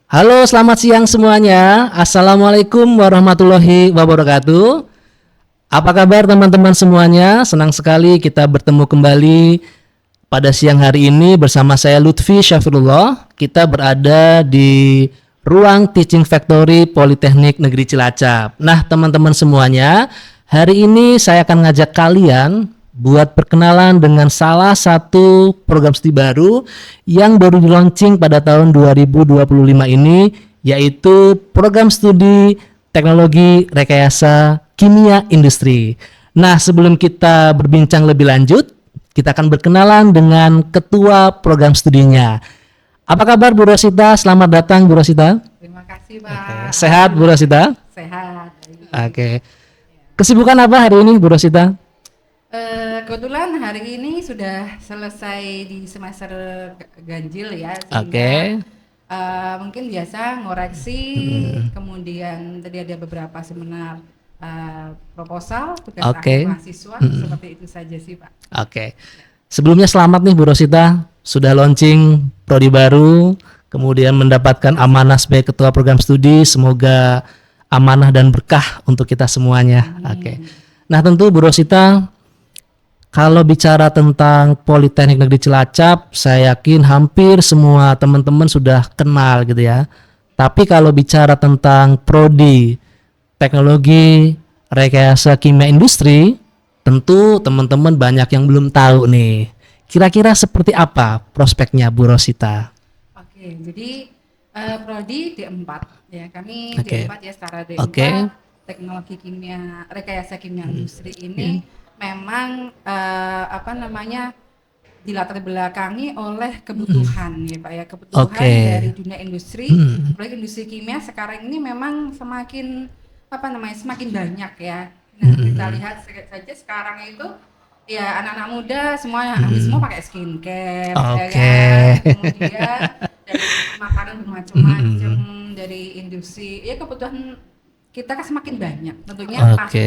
Halo, selamat siang semuanya. Assalamualaikum warahmatullahi wabarakatuh. Apa kabar teman-teman semuanya? Senang sekali kita bertemu kembali pada siang hari ini bersama saya Lutfi Syafirullah. Kita berada di ruang Teaching Factory Politeknik Negeri Cilacap. Nah, teman-teman semuanya, hari ini saya akan ngajak kalian buat perkenalan dengan salah satu program studi baru yang baru di launching pada tahun 2025 ini, yaitu program studi teknologi rekayasa kimia industri. Nah, sebelum kita berbincang lebih lanjut, kita akan berkenalan dengan ketua program studinya. Apa kabar Bu Rosita? Selamat datang Bu Rosita. Terima kasih Pak. Sehat Bu Rosita? Sehat. Oke. Kesibukan apa hari ini Bu Rosita? Kebetulan hari ini sudah selesai di semester ganjil ya, Oke. mungkin biasa ngoreksi, kemudian tadi ada beberapa seminar proposal, tugas Oke. akhir mahasiswa, seperti itu saja sih Pak. Oke. Sebelumnya selamat nih Bu Rosita, sudah launching prodi baru, kemudian mendapatkan amanah sebagai ketua program studi. Semoga amanah dan berkah untuk kita semuanya. Oke. Nah, tentu Bu Rosita, kalau bicara tentang Politeknik Negeri Cilacap, saya yakin hampir semua teman-teman sudah kenal gitu ya. Tapi kalau bicara tentang prodi teknologi rekayasa kimia industri, tentu teman-teman banyak yang belum tahu nih. Kira-kira seperti apa prospeknya Bu Rosita? Oke, jadi prodi D4 ya, kami Oke. D4 ya, secara D4 Oke. teknologi kimia rekayasa kimia industri ini memang dilatar belakangi oleh kebutuhan ya Pak ya, kebutuhan Oke. dari dunia industri. Apalagi industri kimia sekarang ini memang semakin banyak ya. Nah, kita lihat saja sekarang itu ya, anak-anak muda semua hampir semua pakai skincare ya Oke. kan. Kemudian dari makanan bermacam-macam, dari industri ya, kebutuhan kita kan semakin banyak. Tentunya Oke. pasti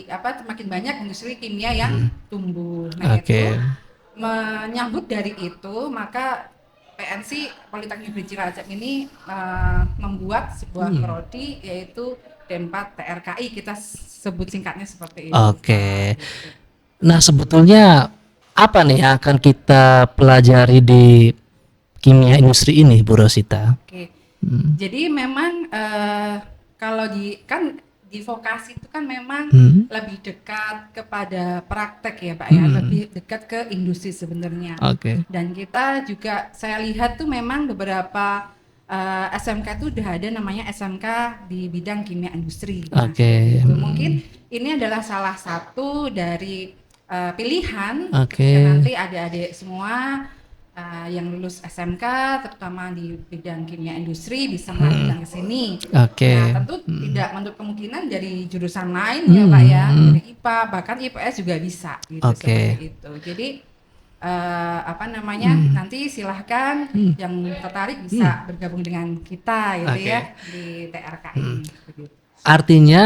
semakin banyak industri kimia yang tumbuh. Nah, Oke. itu menyambut dari itu, maka PNC Politeknik Negeri Cilacap ini membuat sebuah prodi, yaitu D4 TRKI, kita sebut singkatnya seperti itu. Oke. Nah, sebetulnya apa nih yang akan kita pelajari di kimia industri ini, Bu Rosita? Oke. Jadi memang kalau di vokasi itu kan memang lebih dekat kepada praktek ya Pak ya, lebih dekat ke industri sebenarnya. Oke. Dan kita juga, saya lihat tuh memang beberapa SMK itu udah ada namanya SMK di bidang kimia industri. Nah, Oke. gitu. Mungkin ini adalah salah satu dari pilihan Oke. ketika nanti adik-adik semua yang lulus SMK, terutama di bidang kimia industri, bisa melanjutkan ke sini. Oke. Nah, tentu tidak menutup kemungkinan dari jurusan lain ya Pak ya, dari IPA, bahkan IPS juga bisa gitu. Oke. Seperti itu. Jadi nanti silahkan yang tertarik bisa bergabung dengan kita gitu Oke. ya, di TRKI. Begitu. Artinya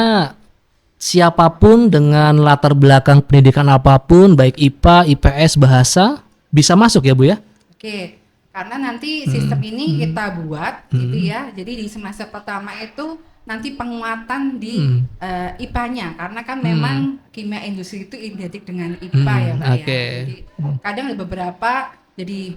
siapapun dengan latar belakang pendidikan apapun, baik IPA, IPS, bahasa, bisa masuk ya Bu ya? Oke, karena nanti sistem ini kita buat gitu ya. Jadi di semester pertama itu nanti penguatan di IPA-nya, karena kan memang kimia industri itu identik dengan IPA ya Pak Oke. ya. Jadi kadang ada beberapa jadi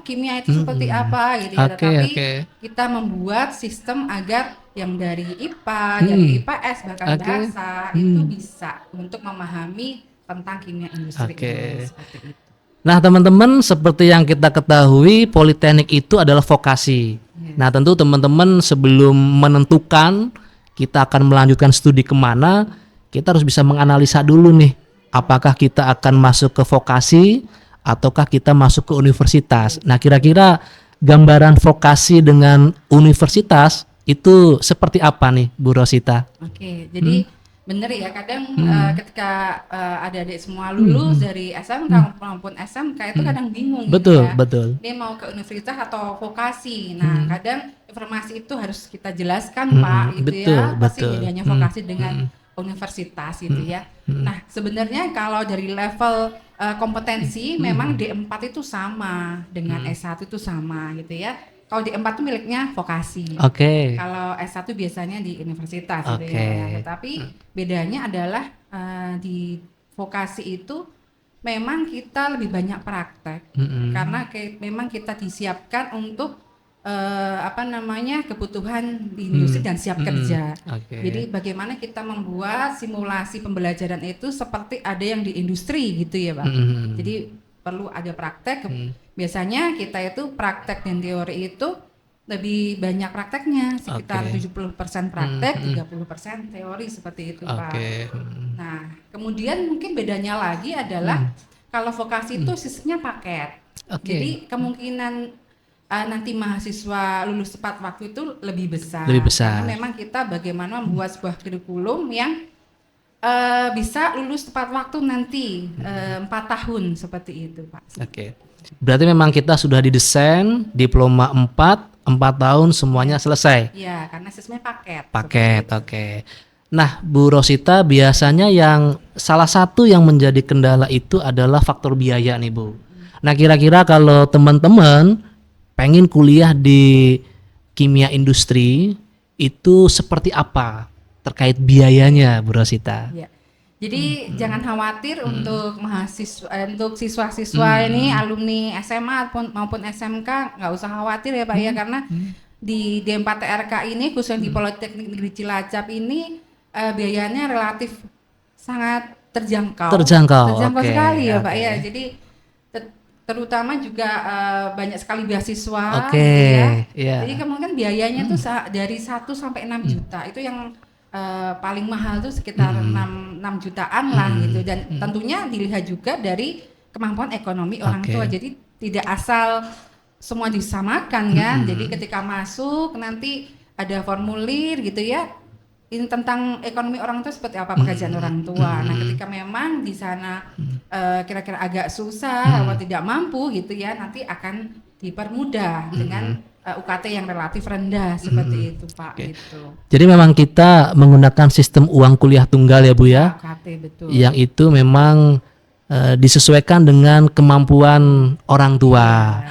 kimia itu seperti apa gitu ya, Oke, tetapi oke. kita membuat sistem agar yang dari IPA, dari IPS, bahkan Oke. bahasa itu bisa untuk memahami tentang kimia industri Oke. ini, seperti itu. Nah, teman-teman, seperti yang kita ketahui, politeknik itu adalah vokasi. Nah, tentu teman-teman sebelum menentukan kita akan melanjutkan studi kemana, kita harus bisa menganalisa dulu nih, apakah kita akan masuk ke vokasi ataukah kita masuk ke universitas. Nah, kira-kira gambaran vokasi dengan universitas itu seperti apa nih, Bu Rosita? Oke, jadi bener ya, kadang ketika adik-adik semua lulus dari SMK maupun SMK itu kadang bingung Betul, gitu ya. betul. Dia mau ke universitas atau vokasi. Nah, kadang informasi itu harus kita jelaskan Pak gitu betul, ya. Pasti betul. bedanya vokasi dengan universitas gitu ya. Nah, sebenarnya kalau dari level kompetensi memang D4 itu sama dengan S1 itu sama gitu ya. kalau di M4 tuh miliknya vokasi. Oke. Kalau S1 biasanya di universitas gitu Oke. ya. Tetapi bedanya adalah di vokasi itu memang kita lebih banyak praktek karena memang kita disiapkan untuk kebutuhan di industri dan siap kerja. Jadi bagaimana kita membuat simulasi pembelajaran itu seperti ada yang di industri gitu ya Pak. Jadi perlu ada praktek. Biasanya kita itu praktek dan teori itu lebih banyak prakteknya, sekitar 70% praktek, 30% teori seperti itu Pak. Nah, kemudian mungkin bedanya lagi adalah kalau vokasi itu sistemnya paket. Jadi kemungkinan nanti mahasiswa lulus tepat waktu itu lebih besar. Karena memang kita bagaimana membuat sebuah kurikulum yang bisa lulus tepat waktu nanti 4 tahun seperti itu Pak. Berarti memang kita sudah didesain diploma 4 tahun semuanya selesai. Iya, karena sistemnya paket. Oke. Nah, Bu Rosita, biasanya yang salah satu yang menjadi kendala itu adalah faktor biaya nih Bu. Nah, kira-kira kalau teman-teman pengen kuliah di kimia industri itu seperti apa terkait biayanya Bu Rosita? Ya. Jadi jangan khawatir untuk untuk siswa-siswa ini alumni SMA maupun SMK, nggak usah khawatir ya Pak ya, karena di D4TRK ini khususnya di Politeknik Negeri Cilacap ini biayanya relatif sangat terjangkau sekali ya Pak ya. Jadi terutama juga banyak sekali beasiswa gitu ya. Jadi kemungkinan biayanya tuh dari 1 sampai 6 juta itu yang paling mahal tuh sekitar 6 jutaan lah gitu, dan tentunya dilihat juga dari kemampuan ekonomi orang tua. Jadi tidak asal semua disamakan kan. Jadi ketika masuk nanti ada formulir gitu ya, ini tentang ekonomi orang tua seperti apa pekerjaan orang tua. Nah ketika memang di sana kira-kira agak susah atau tidak mampu gitu ya, nanti akan dipermudah dengan UKT yang relatif rendah seperti itu Pak. Gitu. Jadi memang kita menggunakan sistem uang kuliah tunggal ya Bu ya. UKT betul. Yang itu memang disesuaikan dengan kemampuan orang tua.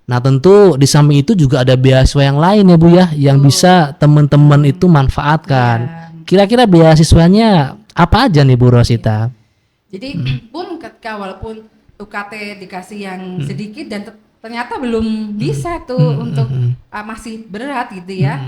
Nah tentu di samping itu juga ada beasiswa yang lain ya Bu ya, yang bisa teman-teman itu manfaatkan. Kira-kira beasiswanya apa aja nih Bu Rosita? Jadi pun ketika walaupun UKT dikasih yang sedikit dan ternyata belum bisa tuh untuk masih berat gitu ya.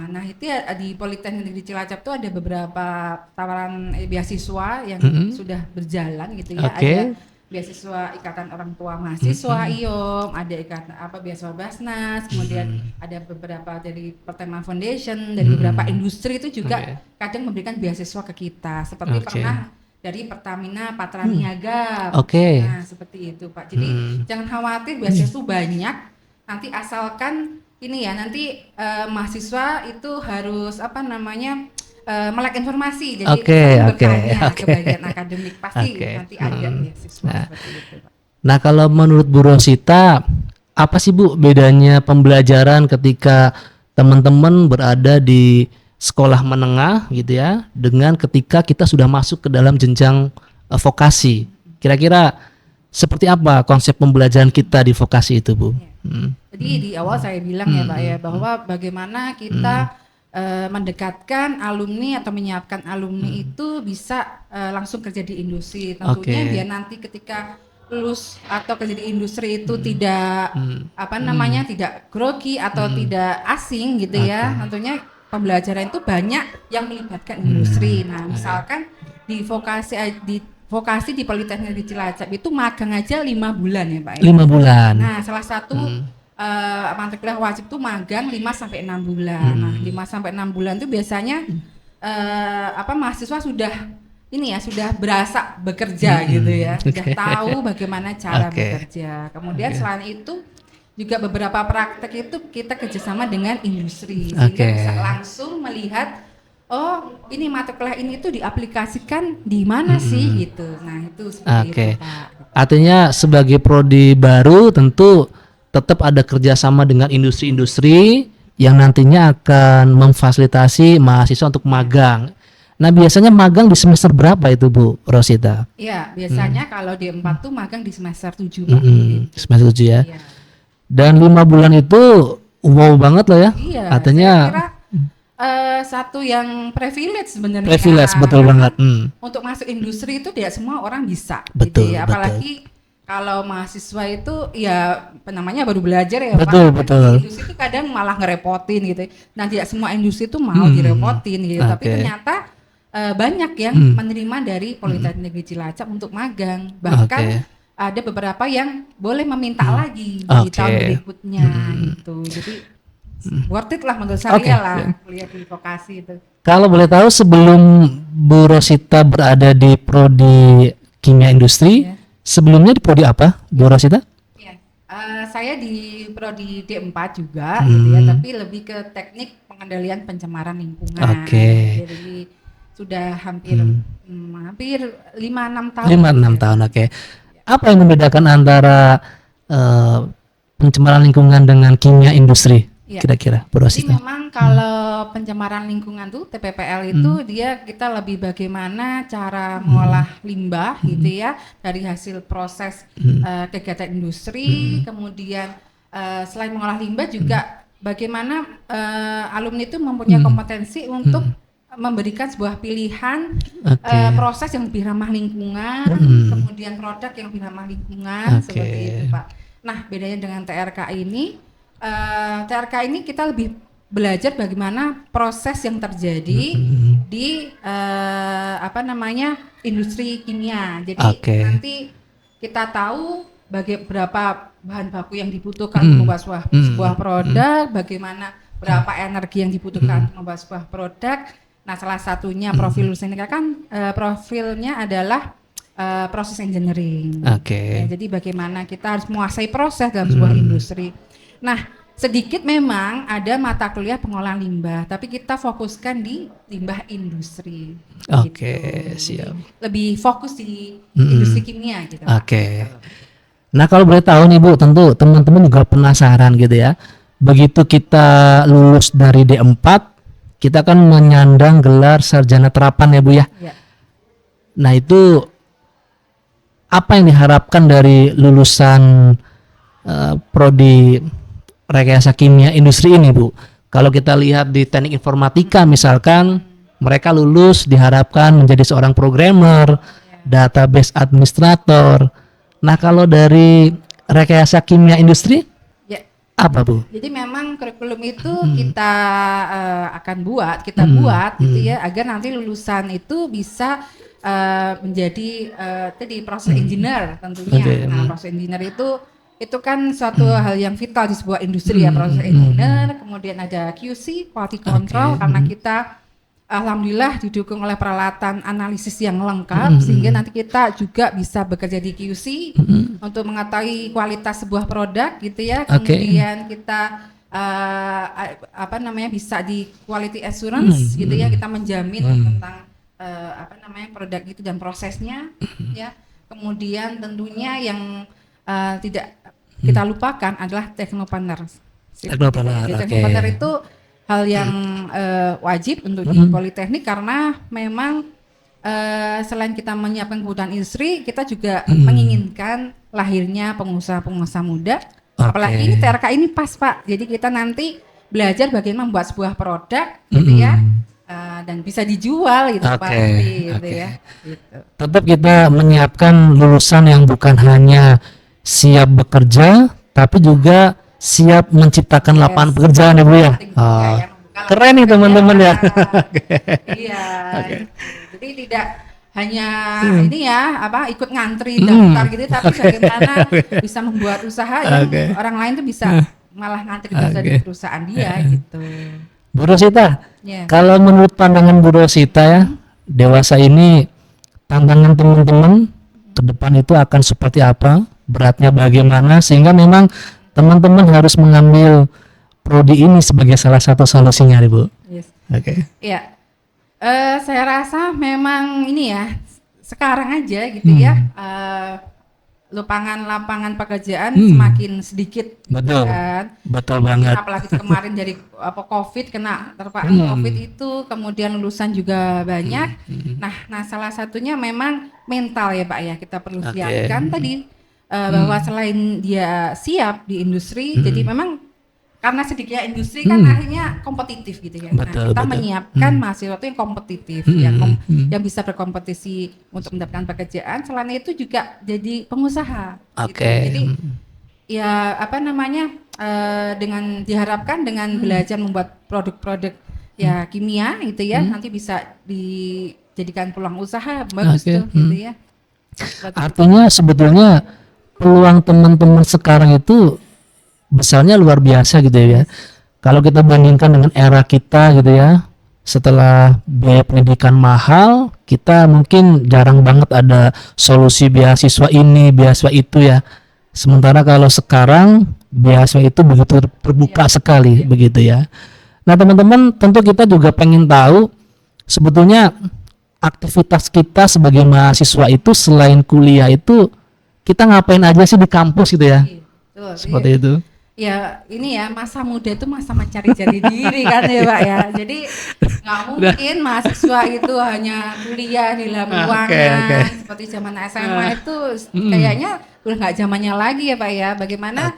Nah itu ya, di Politeknik Negeri Cilacap tuh ada beberapa tawaran beasiswa yang sudah berjalan gitu ya. Ada beasiswa Ikatan Orang Tua Mahasiswa IOM, ada ikatan beasiswa Basnas, kemudian ada beberapa dari Pertema Foundation, dari beberapa industri itu juga kadang memberikan beasiswa ke kita. Seperti pernah dari Pertamina Patra Niaga. Nah, seperti itu Pak. Jadi jangan khawatir, beasiswa itu banyak. Nanti asalkan ini ya, nanti mahasiswa itu harus melek informasi. Jadi bertanya ke bagian akademik pasti nanti ada beasiswa seperti itu Pak. Nah, kalau menurut Bu Rosita, apa sih Bu bedanya pembelajaran ketika teman-teman berada di sekolah menengah gitu ya, dengan ketika kita sudah masuk ke dalam jenjang vokasi? Kira-kira seperti apa konsep pembelajaran kita di vokasi itu Bu? Jadi di awal saya bilang ya Pak ya, bahwa bagaimana kita mendekatkan alumni atau menyiapkan alumni itu bisa langsung kerja di industri. Tentunya biar nanti ketika lulus atau kerja di industri itu tidak tidak grogi atau tidak asing gitu ya. Tentunya pembelajaran itu banyak yang melibatkan industri. Nah, misalkan di vokasi di Politeknik di Cilacap itu magang aja 5 bulan ya Pak. 5 bulan. Nah, salah satu mata kuliah wajib itu magang 5 sampai 6 bulan. Nah, 5 sampai 6 bulan itu biasanya mahasiswa sudah berasa bekerja gitu ya. Sudah tahu bagaimana cara bekerja. Kemudian selain itu juga beberapa praktek itu kita kerjasama dengan industri, sehingga bisa langsung melihat ini mata kuliah ini itu diaplikasikan di mana sih gitu. Nah itu seperti itu Pak. Artinya sebagai prodi baru tentu tetap ada kerjasama dengan industri-industri yang nantinya akan memfasilitasi mahasiswa untuk magang. Nah biasanya magang di semester berapa itu Bu Rosita? Iya biasanya kalau di 4 tuh magang di semester 7 Pak. Semester 7 ya. Dan 5 bulan itu wow banget loh ya. Iya, Artinya saya kira satu yang privilege sebenarnya. privilege, betul Karena banget. untuk masuk industri itu tidak semua orang bisa, Betul, gitu ya. betul. Apalagi kalau mahasiswa itu ya apa namanya baru belajar ya Betul, Pak. betul. Di industri itu kadang malah ngerepotin gitu. Nah tidak semua industri itu mau direpotin gitu. Tapi Oke. ternyata banyak yang menerima dari Politeknik Negeri Cilacap untuk magang. Bahkan Oke. ada beberapa yang boleh meminta lagi di Oke. tahun berikutnya gitu. Jadi worth it lah menurut saya Oke. lah kuliah di vokasi itu. Kalau boleh tahu sebelum Bu Rosita berada di prodi kimia industri, Iya. sebelumnya di prodi apa, Bu Rosita? Iya. Saya di prodi D4 juga gitu ya, tapi lebih ke teknik pengendalian pencemaran lingkungan. Oke. Jadi sudah hampir hampir 5-6 tahun. 5-6 tahun, oke. Apa yang membedakan antara pencemaran lingkungan dengan kimia industri? Iya. Kira-kira, Bu Jadi Rosita? memang kalau pencemaran lingkungan tuh TPPL itu dia kita lebih bagaimana cara mengolah limbah gitu ya dari hasil proses kegiatan industri, kemudian selain mengolah limbah juga bagaimana alumni itu mempunyai kompetensi untuk memberikan sebuah pilihan Oke. proses yang lebih ramah lingkungan, kemudian produk yang lebih ramah lingkungan Oke. seperti itu Pak. Nah bedanya dengan TRK ini kita lebih belajar bagaimana proses yang terjadi di apa namanya industri kimia. Jadi Oke. nanti kita tahu berapa bahan baku yang dibutuhkan untuk membuat sebuah produk, bagaimana berapa energi yang dibutuhkan untuk membuat sebuah produk. Nah salah satunya profil lulusan ini kan profilnya adalah proses engineering. Oke. Ya, jadi bagaimana kita harus menguasai proses dalam sebuah industri. Nah, sedikit memang ada mata kuliah pengolahan limbah, tapi kita fokuskan di limbah industri. Oke, Gitu. siap. Jadi, lebih fokus di industri kimia gitu. Oke. Nah, kalau boleh tahu nih Bu, tentu teman-teman juga penasaran gitu ya. Begitu kita lulus dari D4, kita kan menyandang gelar sarjana terapan ya Bu ya. Ya. Nah, itu apa yang diharapkan dari lulusan prodi rekayasa kimia industri ini Bu? Kalau kita lihat di teknik informatika misalkan, mereka lulus diharapkan menjadi seorang programmer, database administrator. Nah, kalau dari rekayasa kimia industri Ya. apa Bu? Jadi memang kurikulum itu kita akan buat gitu ya agar nanti lulusan itu bisa menjadi tadi proses engineer tentunya. Oke. Nah, proses engineer itu kan suatu hal yang vital di sebuah industri ya, proses engineer, kemudian ada QC, quality control, karena kita alhamdulillah didukung oleh peralatan analisis yang lengkap sehingga nanti kita juga bisa bekerja di QC untuk mengetahui kualitas sebuah produk gitu ya. Kemudian kita apa namanya bisa di quality assurance gitu ya, kita menjamin tentang apa namanya produk itu dan prosesnya ya. Kemudian tentunya yang tidak kita lupakan adalah teknopartner. Teknopartner, Jadi, oke. teknopartner itu hal yang wajib untuk di Politeknik karena memang selain kita menyiapkan kebutuhan industri, kita juga menginginkan lahirnya pengusaha-pengusaha muda. Apalagi ini TRK ini pas Pak. Jadi kita nanti belajar bagaimana membuat sebuah produk gitu ya. Dan bisa dijual gitu Oke, pasti gitu oke. ya. Gitu. Tetap kita menyiapkan lulusan yang bukan hanya siap bekerja, tapi juga siap menciptakan lapangan pekerjaan ya Bu ya. Penting juga Oh, ya, membuka keren nih lapangan teman-teman ya. pekerjaan. Iya. Gitu. Jadi tidak hanya ini ya apa ikut ngantri daftar gitu, tapi bagaimana bisa membuat usaha yang Oke. orang lain tuh bisa malah ngantri daftar di perusahaan dia gitu. Bu Rosita, Ya. kalau menurut pandangan Bu Rosita ya, dewasa ini tantangan teman-teman ke depan itu akan seperti apa? Beratnya bagaimana sehingga memang teman-teman harus mengambil prodi ini sebagai salah satu solusinya nih Bu. Yes. Oke. Ya, saya rasa memang ini ya sekarang aja gitu ya lapangan pekerjaan semakin sedikit, Betul. kan? Betul banget. Apalagi kemarin dari COVID terpapar COVID itu, kemudian lulusan juga banyak. Nah, salah satunya memang mental ya Pak ya, kita perlu Oke. siapkan tadi bahwa selain dia siap di industri, jadi memang karena sedikitnya industri kan akhirnya kompetitif gitu ya. Betul, Kita betul. menyiapkan mahasiswa itu yang kompetitif, yang bisa berkompetisi untuk mendapatkan pekerjaan. Selain itu juga jadi pengusaha. Gitu. Oke. Jadi ya apa namanya dengan diharapkan dengan belajar membuat produk-produk ya kimia gitu ya, nanti bisa dijadikan peluang usaha bagus Oke, tuh gitu ya. Artinya sebetulnya peluang teman-teman sekarang itu besarnya luar biasa gitu ya. Kalau kita bandingkan dengan era kita gitu ya, setelah biaya pendidikan mahal, kita mungkin jarang banget ada solusi beasiswa ini, beasiswa itu ya. Sementara kalau sekarang beasiswa itu begitu terbuka sekali begitu ya. Nah teman-teman, tentu kita juga pengen tahu sebetulnya aktivitas kita sebagai mahasiswa itu selain kuliah itu kita ngapain aja sih di kampus gitu ya. Betul, Seperti itu. ya ini ya masa muda itu masa mencari-cari diri kan ya Pak ya. Jadi nggak mungkin mahasiswa itu hanya kuliah di dalam ruangan seperti zaman SMA itu kayaknya udah nggak zamannya lagi ya Pak ya. Bagaimana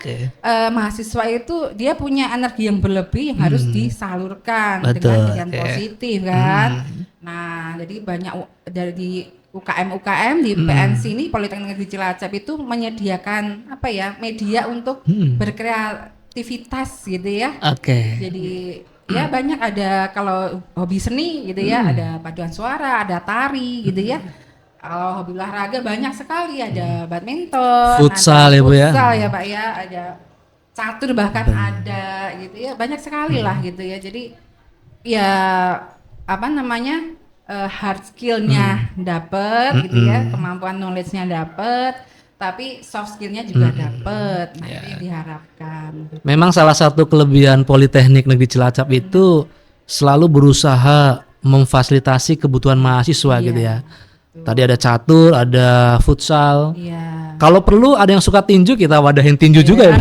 mahasiswa itu dia punya energi yang berlebih yang harus disalurkan dengan positif kan. Nah jadi banyak dari UKM di PNC ini Politeknik Negeri Cilacap itu menyediakan apa ya media untuk berkreativitas gitu ya. Jadi ya banyak ada kalau hobi seni gitu ya, ada paduan suara, ada tari gitu ya. Kalau hobi olahraga banyak sekali, ada badminton, futsal ada ya Bu ya. futsal ya Pak ya, ada catur bahkan ada gitu ya, banyak sekali lah gitu ya. Jadi ya apa namanya hard skill-nya dapet gitu ya, kemampuan knowledge-nya dapet, tapi soft skill-nya juga dapet. Nah itu yang diharapkan. Memang salah satu kelebihan Politeknik Negeri Cilacap itu selalu berusaha memfasilitasi kebutuhan mahasiswa gitu ya. Tadi ada catur, ada futsal. Kalau perlu ada yang suka tinju, kita wadahin tinju juga ya.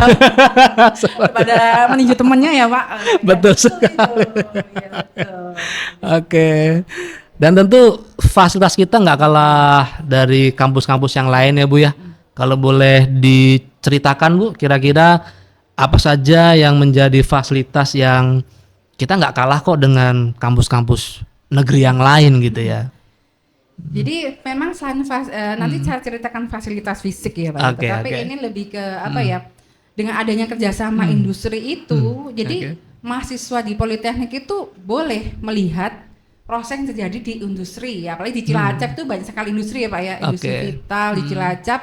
Pada meninju temennya ya Pak. Betul sekali. Oke. Dan tentu fasilitas kita nggak kalah dari kampus-kampus yang lain ya Bu ya. Kalau boleh diceritakan Bu, kira-kira apa saja yang menjadi fasilitas yang kita nggak kalah kok dengan kampus-kampus negeri yang lain gitu ya. Jadi memang selain nanti saya ceritakan fasilitas fisik ya Pak, tapi ini lebih ke apa ya, dengan adanya kerjasama industri itu, jadi mahasiswa di Politeknik itu boleh melihat proses yang terjadi di industri, ya, apalagi di Cilacap itu banyak sekali industri ya Pak ya, industri vital di Cilacap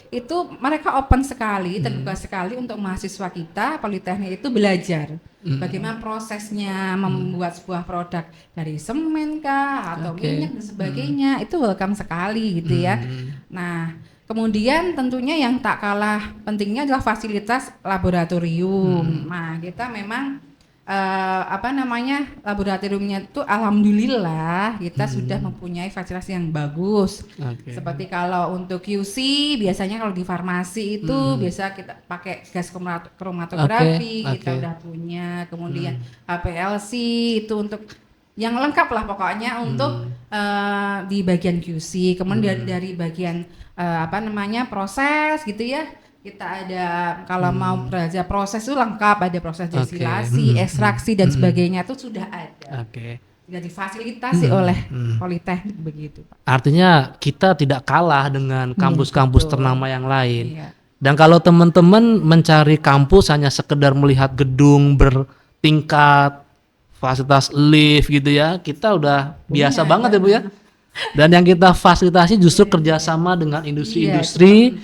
itu mereka open sekali, terbuka sekali untuk mahasiswa kita Politeknik itu belajar bagaimana prosesnya membuat sebuah produk dari semen kah atau minyak dan sebagainya, itu welcome sekali gitu ya. Nah kemudian tentunya yang tak kalah pentingnya adalah fasilitas laboratorium. Nah kita memang apa namanya laboratoriumnya itu alhamdulillah kita sudah mempunyai fasilitas yang bagus. Seperti kalau untuk QC biasanya kalau di farmasi itu biasa kita pakai gas kromatografi kita udah punya, kemudian HPLC itu untuk yang lengkap lah pokoknya untuk di bagian QC, kemudian dari bagian apa namanya proses gitu ya. Kita ada kalau mau belajar proses itu lengkap, ada proses destilasi, ekstraksi dan sebagainya itu sudah ada. Sudah difasilitasi oleh Politeknik begitu Pak. Artinya kita tidak kalah dengan kampus-kampus ternama yang lain. Dan kalau teman-teman mencari kampus hanya sekedar melihat gedung bertingkat, fasilitas lift gitu ya, kita udah biasa banget ya Bu ya. Dan yang kita fasilitasi justru kerjasama dengan industri-industri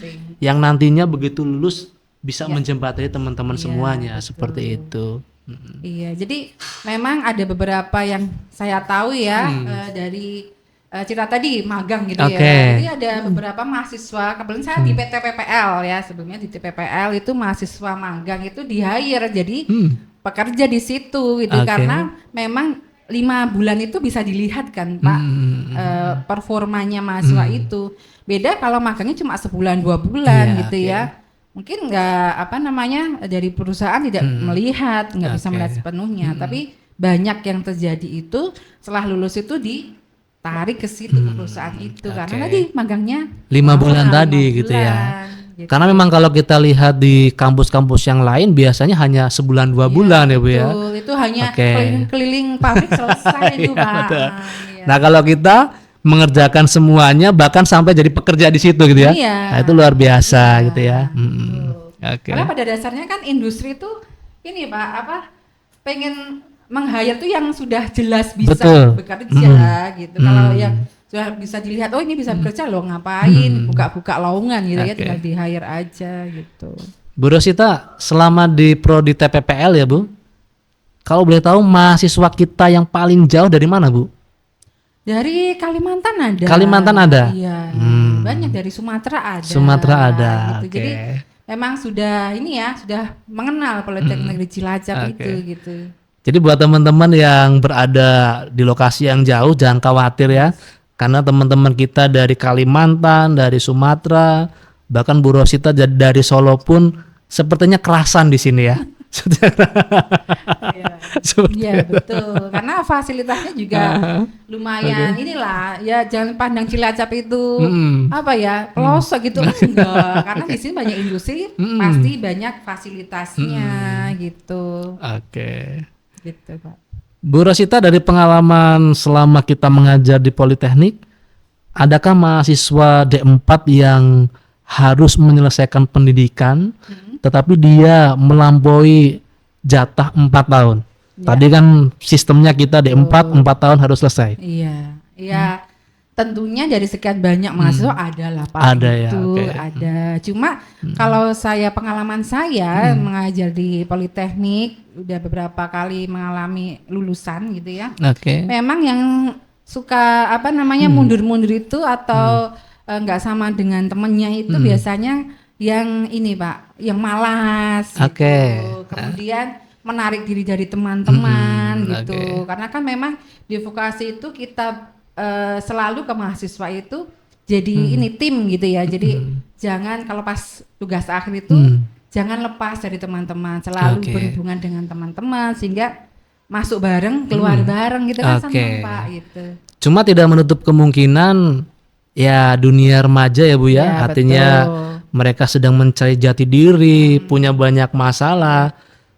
yang nantinya begitu lulus bisa menjembatani teman-teman semuanya, seperti itu. Iya, jadi memang ada beberapa yang saya tahu ya dari cerita tadi magang gitu ya. Jadi ada beberapa mahasiswa, kebetulan saya di PT PPL ya, sebelumnya di TPPL itu mahasiswa magang itu di hire jadi pekerja di situ gitu karena memang 5 bulan itu bisa dilihat kan Pak performanya mahasiswa itu. Beda kalau magangnya cuma sebulan 2 bulan gitu ya. Mungkin nggak apa namanya dari perusahaan tidak melihat, nggak bisa melihat sepenuhnya. Tapi banyak yang terjadi itu setelah lulus itu ditarik ke situ ke perusahaan itu karena tadi magangnya 5 bulan tadi gitu ya. gitu. Karena memang kalau kita lihat di kampus-kampus yang lain biasanya hanya sebulan 2 bulan ya Bu ya. Betul, itu hanya Oke. keliling pabrik selesai itu Iya, Pak. betul. Iya. Nah kalau kita mengerjakan semuanya bahkan sampai jadi pekerja di situ gitu ya. Iya. Nah, itu luar biasa Iya, gitu ya. betul. Oke. Karena pada dasarnya kan industri itu ini Pak, apa pengen meng-hire tuh yang sudah jelas bisa Betul. bekerja gitu. Kalau yang sudah bisa dilihat, oh ini bisa bekerja loh, ngapain buka-buka lowongan gitu ya, Oke. tinggal di-hire aja gitu. Bu Rosita, selama di prodi TPPL ya Bu, kalau boleh tahu mahasiswa kita yang paling jauh dari mana Bu? Dari Kalimantan ada. Kalimantan ada? Iya. Banyak dari Sumatera ada. Sumatera ada, Gitu. oke. Jadi memang sudah ini ya, sudah mengenal Politeknik Negeri Cilacap Oke. itu gitu. Jadi buat teman-teman yang berada di lokasi yang jauh jangan khawatir ya. Karena teman-teman kita dari Kalimantan, dari Sumatera, bahkan Bu Rosita dari Solo pun sepertinya kerasan di sini ya. Iya. Seperti Iya betul, karena fasilitasnya juga lumayan inilah ya, jangan pandang Cilacap itu apa ya pelosok gitu kan enggak, karena di sini banyak industri, pasti banyak fasilitasnya gitu, Oke. gitu Pak. Bu Rosita, dari pengalaman selama kita mengajar di Politeknik, adakah mahasiswa D4 yang harus menyelesaikan pendidikan tetapi dia melampaui jatah 4 tahun? Ya. Tadi kan sistemnya kita D4 4 tahun harus selesai. Iya, iya. Tentunya dari sekian banyak mahasiswa ada lah Pak. Ada ya, itu oke. ada. Cuma kalau pengalaman saya mengajar di Politeknik udah beberapa kali mengalami lulusan gitu ya. Oke. Memang yang suka apa namanya mundur-mundur itu atau nggak sama dengan temennya itu biasanya yang ini Pak, yang malas Oke. gitu. Kemudian menarik diri dari teman-teman gitu. oke. Karena kan memang di vokasi itu kita selalu ke mahasiswa itu jadi ini tim gitu ya. Jadi jangan kalau pas tugas akhir itu jangan lepas dari teman-teman, selalu Oke. berhubungan dengan teman-teman sehingga masuk bareng, keluar bareng gitu kan Oke. senang Pak gitu. Cuma tidak menutup kemungkinan ya dunia remaja ya Bu ya, Ya, artinya betul. mereka sedang mencari jati diri, punya banyak masalah.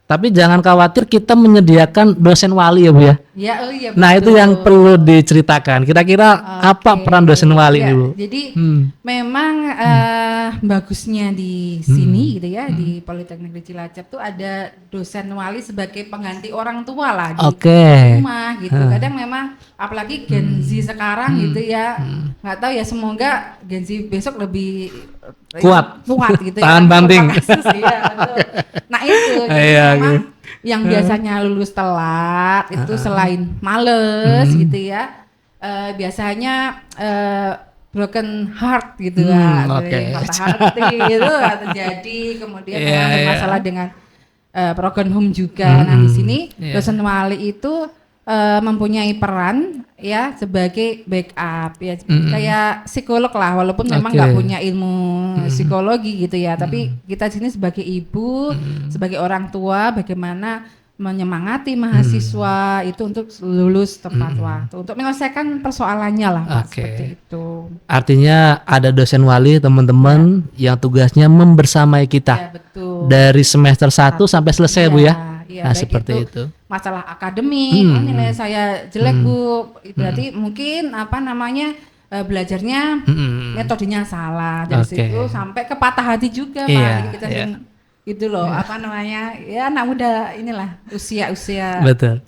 Tapi jangan khawatir, kita menyediakan dosen wali ya Bu ya. Ya, oh iya Nah itu betul. yang perlu diceritakan. Kira-kira apa Oke. peran dosen wali Ya, ini Bu? jadi Hmm. memang bagusnya di sini gitu ya, di Politeknik Negeri Cilacap tuh ada dosen wali sebagai pengganti orang tua lah di Oke. rumah gitu. Kadang memang apalagi Gen Z sekarang gitu ya, nggak tahu ya, semoga Gen Z besok lebih Kuat. gitu Tahan ya. banting. Kasus, iya, betul. Nah itu jadi Iya, memang gitu. yang biasanya lulus telat itu selain males gitu ya, biasanya broken heart gitu lah, oke. dari patah hati gitu terjadi, kemudian Iya, memang iya. bermasalah dengan broken home juga. Nah di sini Iya. dosen wali itu mempunyai peran ya sebagai backup ya, kayak psikolog lah, walaupun memang Oke. nggak punya ilmu psikologi gitu ya, tapi kita sini sebagai ibu, sebagai orang tua, bagaimana menyemangati mahasiswa itu untuk lulus tepat waktu, untuk menyelesaikan persoalannya lah Pak, Oke. seperti itu. Artinya ada dosen wali teman-teman yang tugasnya membersamai Ya kita betul. dari semester 1 sampai selesai Bu ya. Iya, Nah baik seperti itu. masalah akademik, oh, nilai saya jelek Bu, berarti mungkin apa namanya belajarnya metodenya salah, dari Oke. situ sampai ke patah hati juga Pak. Iya, Jadi kita iya. sering itu loh, apa namanya ya, anak muda inilah usia Betul.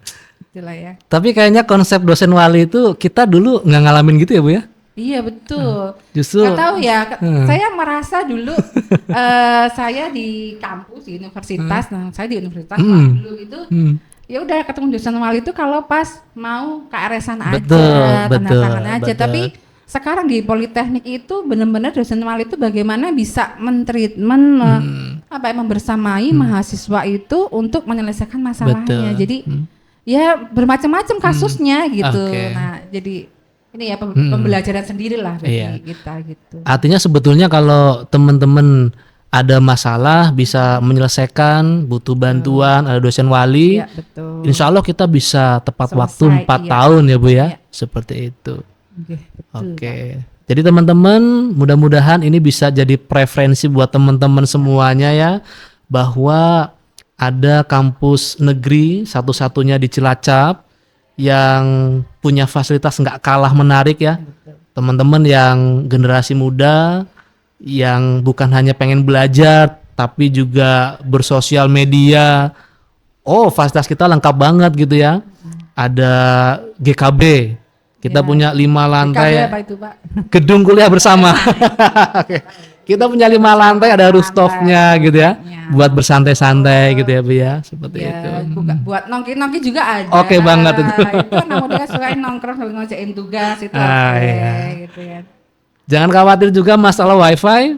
itulah ya. Tapi kayaknya konsep dosen wali itu kita dulu nggak ngalamin gitu ya Bu ya. Iya betul. Justru Nggak tahu ya, saya merasa dulu saya di kampus di universitas, nah saya di universitas Pak, dulu itu ya udah ketemu dosen wali itu kalau pas mau KRS-an aja, Betul, tanda betul, tangan aja. betul. Tapi sekarang di Politeknik itu benar-benar dosen wali itu bagaimana bisa mentreatment apa ya, membersamai mahasiswa itu untuk menyelesaikan masalahnya. Betul. Jadi ya bermacam-macam kasusnya gitu. Oke. Nah, jadi ini ya pembelajaran sendiri lah bagi Iya. kita gitu. artinya sebetulnya kalau teman-teman ada masalah bisa menyelesaikan, butuh bantuan, ada dosen wali, Iya, betul. insya Allah kita bisa tepat Selesai, waktu 4 iya. tahun ya Bu ya. Iya. Seperti itu. Oke, betul. Oke. Jadi teman-teman, mudah-mudahan ini bisa jadi preferensi buat teman-teman semuanya ya, bahwa ada kampus negeri satu-satunya di Cilacap yang punya fasilitas nggak kalah menarik ya. Teman-teman yang generasi muda, yang bukan hanya pengen belajar, tapi juga bersosial media. Oh, fasilitas kita lengkap banget gitu ya. Ada GKB, kita punya 5 lantai. Apa itu, Pak? Gedung kuliah bersama. Oke. Kita punya 5 lantai, ada rooftopnya gitu ya, buat bersantai-santai gitu ya Bu ya, seperti itu. Buat nongki-nongki juga ada. Oke banget itu. Itu anak muda suka nongkrong sambil ngerjain tugas itu gitu ya. Jangan khawatir juga masalah wifi,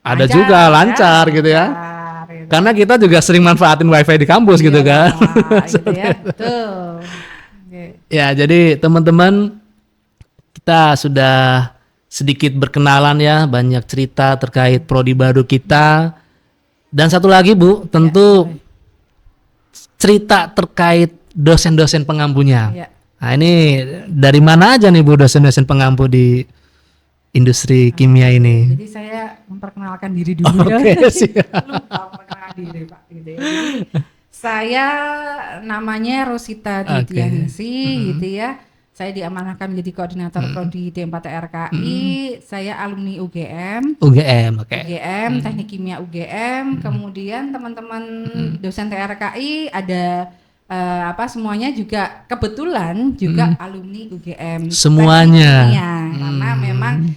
ada juga lancar gitu ya. Gitu. Karena kita juga sering manfaatin wifi di kampus gitu kan. Gitu ya. Betul. Ya, jadi teman-teman, kita sudah sedikit berkenalan ya, banyak cerita terkait prodi baru kita. Dan satu lagi Bu, tentu cerita terkait dosen-dosen pengampunya. Ya. Nah ini dari mana aja nih Bu dosen-dosen pengampu di industri kimia ini? Jadi saya memperkenalkan diri dulu ya. Lupa memperkenalkan diri Pak. Gitu ya. Jadi, saya namanya Rosita Didianisi gitu ya. Saya diamanahkan menjadi koordinator prodi D4 RKI. Saya alumni UGM. UGM, oke. UGM, Teknik Kimia UGM. Kemudian teman-teman dosen TRKI ada semuanya juga kebetulan juga alumni UGM. Semuanya. Teknik Kimia. Karena memang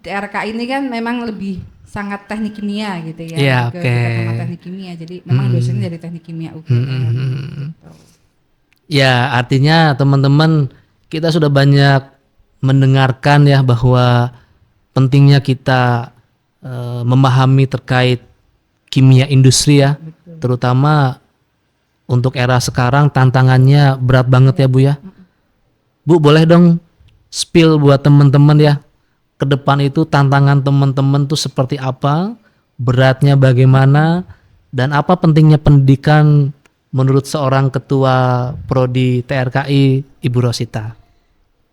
TRKI ini kan memang lebih sangat teknik kimia gitu ya. Iya, oke. Sama teknik kimia. Jadi memang dosennya dari teknik kimia UGM. Gitu. Ya, artinya teman-teman, kita sudah banyak mendengarkan ya bahwa pentingnya kita memahami terkait kimia industri ya. Betul. Terutama untuk era sekarang tantangannya berat banget ya Bu ya. Bu, boleh dong spill buat teman-teman ya, ke depan itu tantangan teman-teman tuh seperti apa, beratnya bagaimana, dan apa pentingnya pendidikan menurut seorang ketua prodi TRKI Ibu Rosita?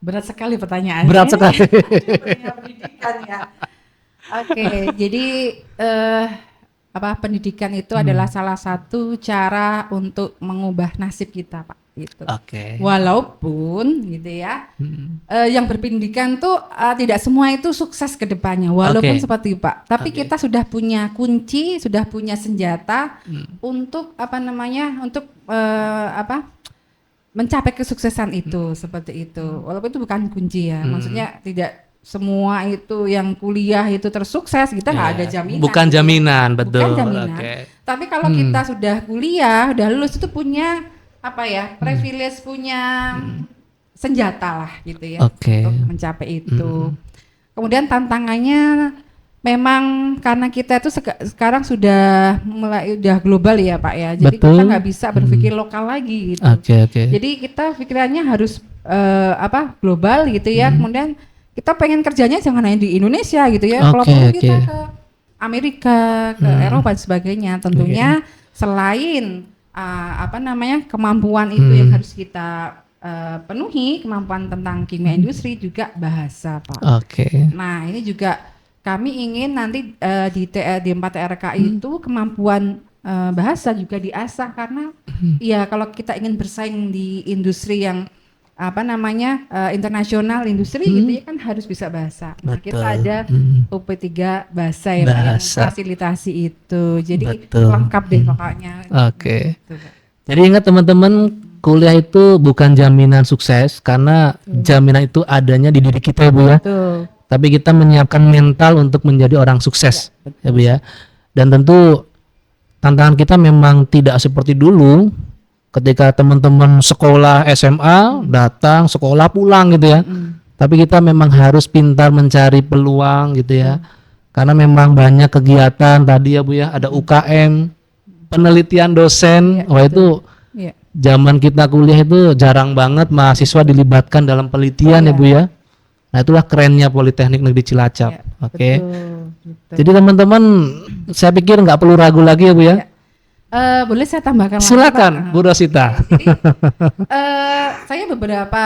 Berat sekali pertanyaannya. Berat sekali. Pendidikan ya. Oke, jadi pendidikan itu adalah salah satu cara untuk mengubah nasib kita, Pak. Gitu. Oke. Walaupun gitu ya, yang berpendidikan tuh tidak semua itu sukses ke depannya, walaupun seperti itu, Pak. Tapi kita sudah punya kunci, sudah punya senjata untuk untuk mencapai kesuksesan itu, seperti itu. Walaupun itu bukan kunci ya, maksudnya tidak semua itu yang kuliah itu tersukses, kita nggak ada jaminan. Bukan jaminan, betul. Bukan jaminan. Tapi kalau kita sudah kuliah, udah lulus itu punya privilege, punya senjata lah gitu ya untuk mencapai itu. Kemudian tantangannya memang karena kita itu sekarang sudah global ya Pak ya, jadi kita nggak bisa berpikir lokal lagi gitu. Jadi kita pikirannya harus global gitu ya. Kemudian kita pengen kerjanya jangan hanya di Indonesia gitu ya. Kalau perlu kita ke Amerika, ke Eropa dan sebagainya. Tentunya selain kemampuan itu yang harus kita penuhi, kemampuan tentang kimia industri, juga bahasa Pak. Nah ini juga kami ingin nanti di D4 RKI itu kemampuan bahasa juga diasah, karena ya kalau kita ingin bersaing di industri yang internasional industri gitu ya kan harus bisa bahasa. Nah, kita ada UP3 bahasa ya Pak, yang fasilitasi itu. Jadi lengkap deh pokoknya. Gitu, Jadi ingat teman-teman, kuliah itu bukan jaminan sukses, karena jaminan itu adanya di diri kita Bu ya. Tapi kita menyiapkan mental untuk menjadi orang sukses ya Bu ya. Dan tentu tantangan kita memang tidak seperti dulu. Ketika teman-teman sekolah SMA datang sekolah pulang gitu ya, tapi kita memang harus pintar mencari peluang gitu ya, karena memang banyak kegiatan tadi ya Bu ya, ada UKM, penelitian dosen, itu zaman kita kuliah itu jarang banget mahasiswa dilibatkan dalam penelitian ya Bu ya. Nah itulah kerennya Politeknik Negeri Cilacap. Jadi teman-teman, saya pikir nggak perlu ragu lagi ya Bu ya. Boleh saya tambahkan lagi, Silakan, Pak? Bu Rosita. Jadi saya beberapa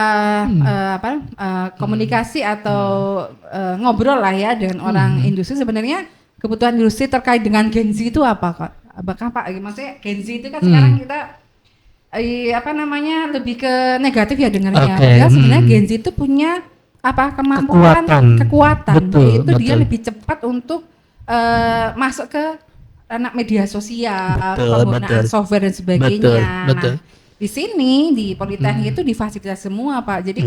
komunikasi atau ngobrol lah ya dengan orang industri. Sebenarnya kebutuhan industri terkait dengan Gen Z itu apa, Kak? Apakah Pak, maksudnya Gen Z itu kan sekarang kita lebih ke negatif ya dengarnya. Padahal sebenarnya Gen Z itu punya kekuatan, Betul, yaitu dia betul. lebih cepat untuk masuk ke anak media sosial, Betul, penggunaan betul. software dan sebagainya. Betul, betul. Nah, di sini di Politeknik itu difasilitasi semua, Pak. Jadi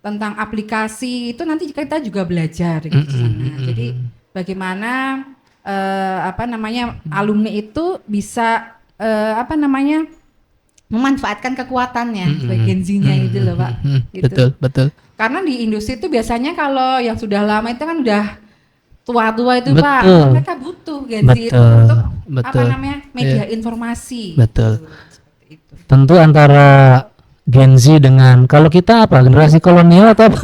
tentang aplikasi itu nanti kita juga belajar gitu di sana. Jadi bagaimana alumni itu bisa memanfaatkan kekuatannya sebagai Gen Z-nya itu loh, Pak. Gitu. Betul. Karena di industri itu biasanya kalau yang sudah lama itu kan udah tua-tua itu, Betul. Pak, mereka butuh Gen Z itu untuk media informasi. Betul. Seperti itu. Tentu antara Gen Z dengan kalau kita apa generasi kolonial atau apa?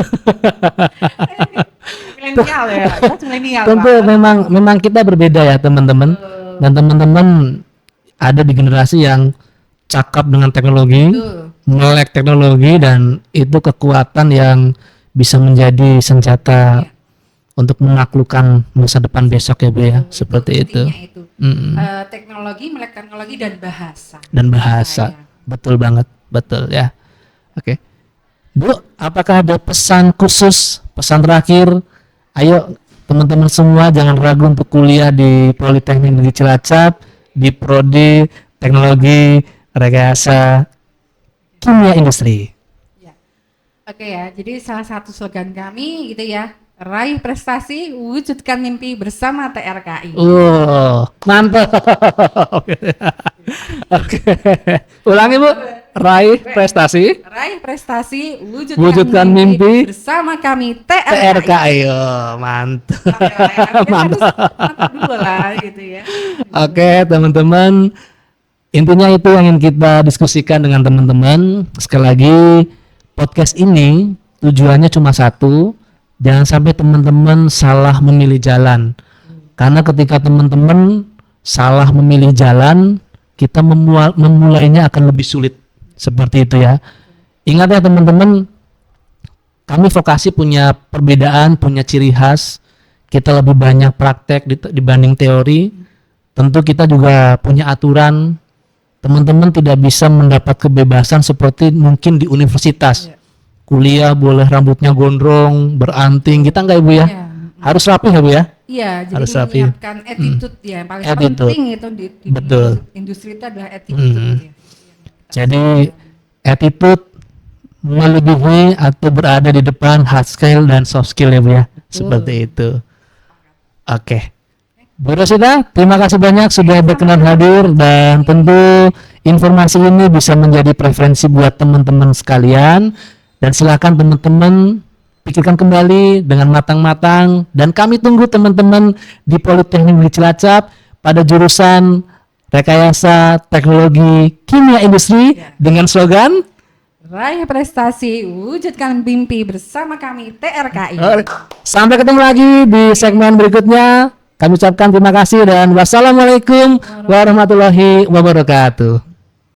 Milenial ya, kita milenial. Tentu Pak. memang kita berbeda ya teman-teman. Dan teman-teman ada di generasi yang cakap dengan teknologi, Betul. melek teknologi, dan itu kekuatan yang bisa menjadi senjata untuk menaklukkan masa depan besok ya Bu ya, seperti itu. Intinya itu. Teknologi, melek teknologi dan bahasa. Dan bahasa, betul banget, betul ya. Oke, Bu, apakah ada pesan khusus, pesan terakhir? Ayo teman-teman semua jangan ragu untuk kuliah di Politeknik Negeri Cilacap di Prodi Teknologi Rekayasa Kimia Industri. Ya. Oke ya, jadi salah satu slogan kami gitu ya, raih prestasi, wujudkan mimpi bersama TRKI. Mantap. Oke. Ulangi Bu, raih prestasi, wujudkan mimpi bersama kami TRKI. TRKI. Mantap. Mantap dulu lah gitu ya. Oke, teman-teman. Intinya itu yang ingin kita diskusikan dengan teman-teman. Sekali lagi, podcast ini tujuannya cuma satu. Jangan sampai teman-teman salah memilih jalan. Karena ketika teman-teman salah memilih jalan, kita memulainya akan lebih sulit. Seperti itu ya. Ingat ya teman-teman, kami vokasi punya perbedaan, punya ciri khas. Kita lebih banyak praktek dibanding teori. Tentu kita juga punya aturan. Teman-teman tidak bisa mendapat kebebasan seperti mungkin di universitas. Kuliah boleh rambutnya gondrong, beranting, kita enggak Ibu ya? Harus rapi ya Bu ya? Iya, jadi harus rapi. menyiapkan attitude ya, yang paling Attitude. penting itu di Betul. industri itu adalah attitude. Ya. Jadi attitude melebihi atau berada di depan hard skill dan soft skill ya Bu ya? Seperti itu. Oke. Bu Rosita, terima kasih banyak sudah berkenan hadir, dan tentu informasi ini bisa menjadi preferensi buat teman-teman sekalian, dan silakan teman-teman pikirkan kembali dengan matang-matang, dan kami tunggu teman-teman di Politeknik Negeri Cilacap pada jurusan Rekayasa Teknologi Kimia Industri dengan slogan Raih prestasi, wujudkan mimpi bersama kami TRKI. Sampai ketemu lagi di segmen berikutnya. Kami ucapkan terima kasih dan wassalamualaikum warahmatullahi wabarakatuh.